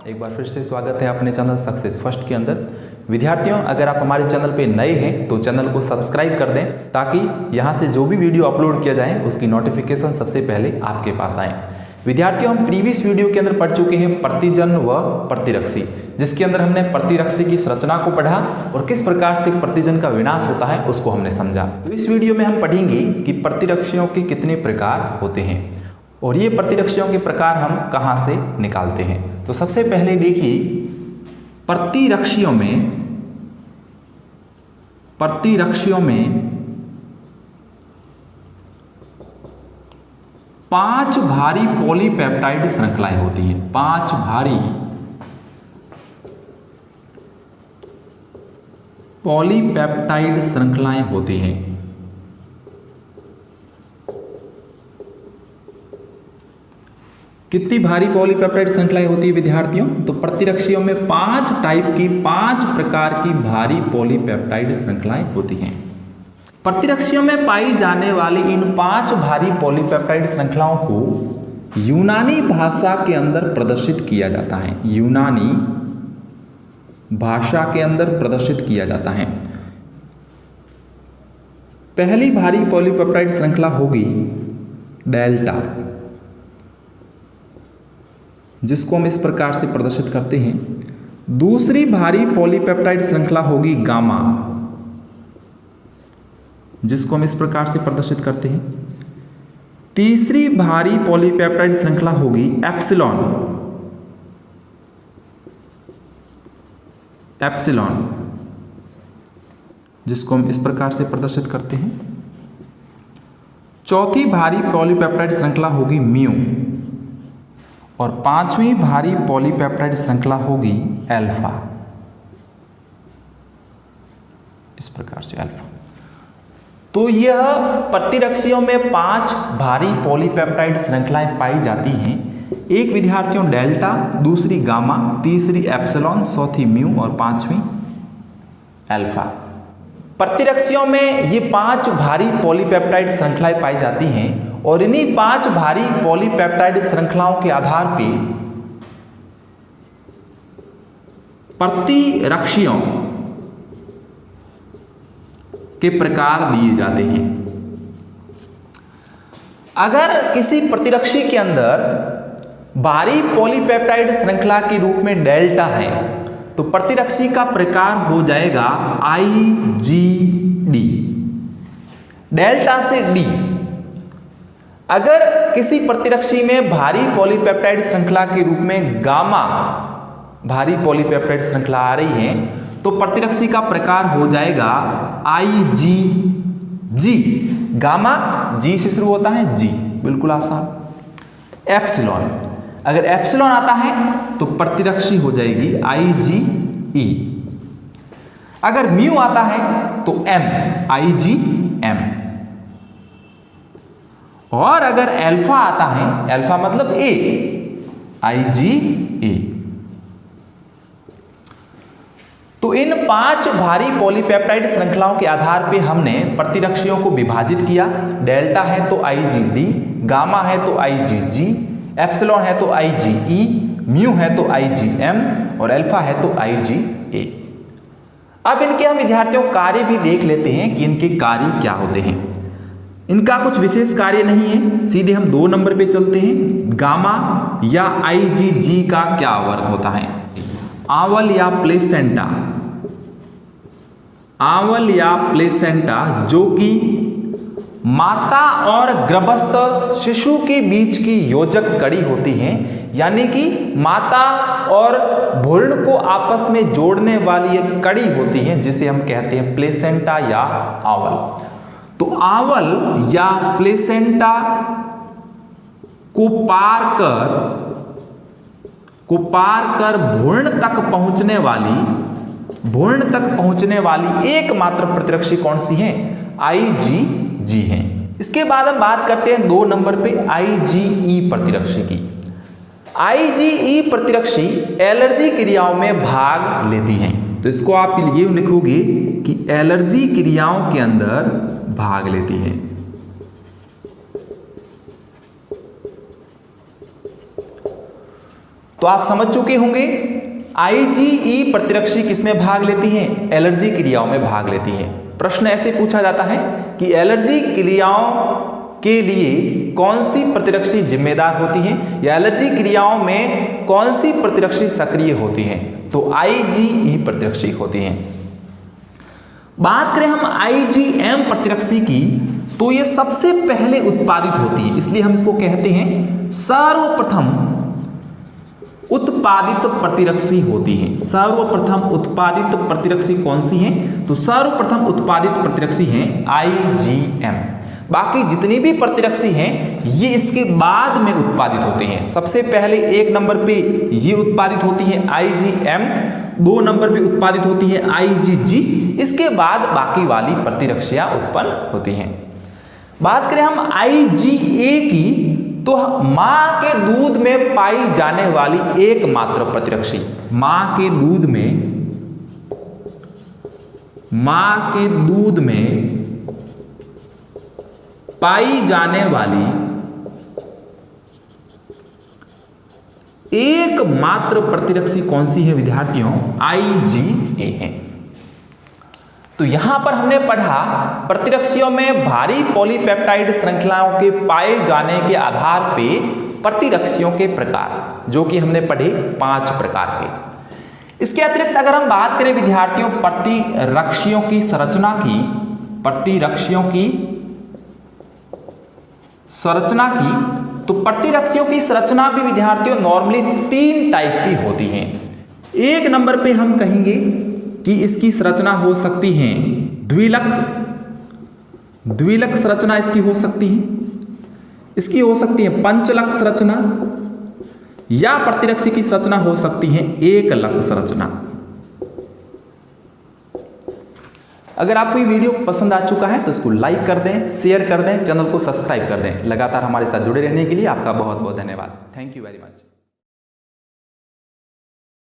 एक बार फिर से स्वागत है अपने चैनल सक्सेस फर्स्ट के अंदर। विद्यार्थियों, अगर आप हमारे चैनल पे नए हैं तो चैनल को सब्सक्राइब कर दें ताकि यहाँ से जो भी वीडियो अपलोड किया जाए उसकी नोटिफिकेशन सबसे पहले आपके पास आए। विद्यार्थियों, हम प्रीवियस वीडियो के अंदर पढ़ चुके हैं प्रतिजन व प्रतिरक्षी, जिसके अंदर हमने प्रतिरक्षी की संरचना को पढ़ा और किस प्रकार से प्रतिजन का विनाश होता है उसको हमने समझा। तो इस वीडियो में हम पढ़ेंगे कि प्रतिरक्षियों के कितने प्रकार होते हैं और ये प्रतिरक्षियों के प्रकार हम कहाँ से निकालते हैं। तो सबसे पहले देखिए, प्रतिरक्षियों में 5 भारी पॉलीपेप्टाइड श्रृंखलाएं होती हैं। 5 भारी पॉलीपेप्टाइड श्रृंखलाएं होती हैं। कितनी भारी पॉलीपेप्टाइड श्रृंखलाएं होती है विद्यार्थियों? तो प्रतिरक्षियों में 5 प्रकार की भारी पॉलीपेप्टाइड श्रृंखलाएं होती हैं। प्रतिरक्षियों में पाई जाने वाली इन 5 भारी पॉलीपेप्टाइड श्रृंखलाओं को यूनानी भाषा के अंदर प्रदर्शित किया जाता है। यूनानी भाषा के अंदर प्रदर्शित किया जाता है। पहली भारी पॉलीपेप्टाइड श्रृंखला होगी डेल्टा, जिसको हम इस प्रकार से प्रदर्शित करते हैं। दूसरी भारी पॉलीपेप्टाइड श्रृंखला होगी गामा, जिसको हम इस प्रकार से प्रदर्शित करते हैं। तीसरी भारी पॉलीपेप्टाइड श्रृंखला होगी एप्सिलॉन, जिसको हम इस प्रकार से प्रदर्शित करते हैं। चौथी भारी पॉलीपेप्टाइड श्रृंखला होगी म्यू और 5वीं भारी पॉलीपेप्टाइड श्रृंखला होगी अल्फा। इस प्रकार से अल्फा। तो यह प्रतिरक्षियों में 5 भारी पॉलीपेप्टाइड श्रृंखलाएं पाई जाती हैं। एक विद्यार्थियों डेल्टा, दूसरी गामा, तीसरी एप्सिलॉन, चौथी म्यू और 5वीं अल्फा। प्रतिरक्षियों में ये 5 भारी पॉलीपेप्टाइड श्रृंखलाएं पाई जाती हैं और इन्हीं 5 भारी पॉलीपेप्टाइड श्रृंखलाओं के आधार पर प्रतिरक्षियों के प्रकार दिए जाते हैं। अगर किसी प्रतिरक्षी के अंदर भारी पॉलीपेप्टाइड श्रृंखला के रूप में डेल्टा है तो प्रतिरक्षी का प्रकार हो जाएगा IgD, डेल्टा से D। अगर किसी प्रतिरक्षी में भारी पॉलीपेप्टाइड श्रृंखला के रूप में गामा भारी पॉलीपेप्टाइड श्रृंखला आ रही है तो प्रतिरक्षी का प्रकार हो जाएगा IgG। गामा G से शुरू होता है, G बिल्कुल आसान। एप्सिलॉन, अगर एप्सिलॉन आता है तो प्रतिरक्षी हो जाएगी IgE। अगर म्यू आता है तो M, IgM। और अगर अल्फा आता है, अल्फा मतलब A, IgA। तो इन 5 भारी पॉलीपेप्टाइड श्रृंखलाओं के आधार पे हमने प्रतिरक्षियों को विभाजित किया। डेल्टा है तो IgD, गामा है तो IgG, एप्सिलॉन है तो IgE, म्यू है तो IgM और अल्फा है तो IgA। अब इनके हम विद्यार्थियों कार्य भी देख लेते हैं कि इनके कार्य क्या होते हैं। इनका कुछ विशेष कार्य नहीं है, सीधे हम 2 नंबर पे चलते हैं। गामा या IgG का क्या वर्क होता है? आवल या प्लेसेंटा, जो कि माता और गर्भस्थ शिशु के बीच की योजक कड़ी होती है, यानी कि माता और भ्रूण को आपस में जोड़ने वाली एक कड़ी होती है जिसे हम कहते हैं प्लेसेंटा या आवल। तो आवल या प्लेसेंटा को पार कर भ्रूण तक पहुंचने वाली एकमात्र प्रतिरक्षी कौन सी है? IgG है। इसके बाद हम बात करते हैं 2 नंबर पे IgE प्रतिरक्षी की। IgE प्रतिरक्षी एलर्जी क्रियाओं में भाग लेती हैं। तो इसको आप ये लिखोगे कि एलर्जी क्रियाओं के अंदर भाग लेती हैं। तो आप समझ चुके होंगे IgE प्रतिरक्षी किसमें भाग लेती हैं? एलर्जी क्रियाओं में भाग लेती हैं। प्रश्न ऐसे पूछा जाता है कि एलर्जी क्रियाओं के लिए कौन सी प्रतिरक्षी जिम्मेदार होती है या एलर्जी क्रियाओं में कौन सी प्रतिरक्षी सक्रिय होती है? तो IgE प्रतिरक्षी होती हैं। बात करें हम IgM प्रतिरक्षी की, तो ये सबसे पहले उत्पादित होती है, इसलिए हम इसको कहते हैं सर्वप्रथम उत्पादित प्रतिरक्षी होती है। सर्वप्रथम उत्पादित प्रतिरक्षी कौन सी है? तो सर्वप्रथम उत्पादित प्रतिरक्षी है IgM। बाकी जितनी भी प्रतिरक्षी हैं ये इसके बाद में उत्पादित होते हैं। सबसे पहले 1 नंबर पे ये उत्पादित होती है IgM, 2 नंबर पे उत्पादित होती है IgG, इसके बाद बाकी वाली प्रतिरक्षियां उत्पन्न होती हैं। बात करें हम IgA की, तो मां के दूध में पाई जाने वाली एकमात्र प्रतिरक्षी, मां के दूध में पाई जाने वाली एकमात्र प्रतिरक्षी कौन सी है विद्यार्थियों? IgA है। तो यहां पर हमने पढ़ा प्रतिरक्षियों में भारी पॉलीपेप्टाइड श्रृंखलाओं के पाए जाने के आधार पे प्रतिरक्षियों के प्रकार, जो कि हमने पढ़े 5 प्रकार के। इसके अतिरिक्त अगर हम बात करें विद्यार्थियों प्रतिरक्षियों की संरचना की, तो प्रतिरक्षियों की संरचना भी विद्यार्थियों नॉर्मली 3 टाइप की होती हैं। 1 नंबर पे हम कहेंगे कि इसकी संरचना हो सकती है द्विलक संरचना इसकी हो सकती है, इसकी हो सकती है पंचलक संरचना, या प्रतिरक्षी की संरचना हो सकती है एकलक संरचना। अगर आपको ये वीडियो पसंद आ चुका है तो इसको लाइक कर दें, शेयर कर दें, चैनल को सब्सक्राइब कर दें। लगातार हमारे साथ जुड़े रहने के लिए आपका बहुत बहुत धन्यवाद। Thank you very much.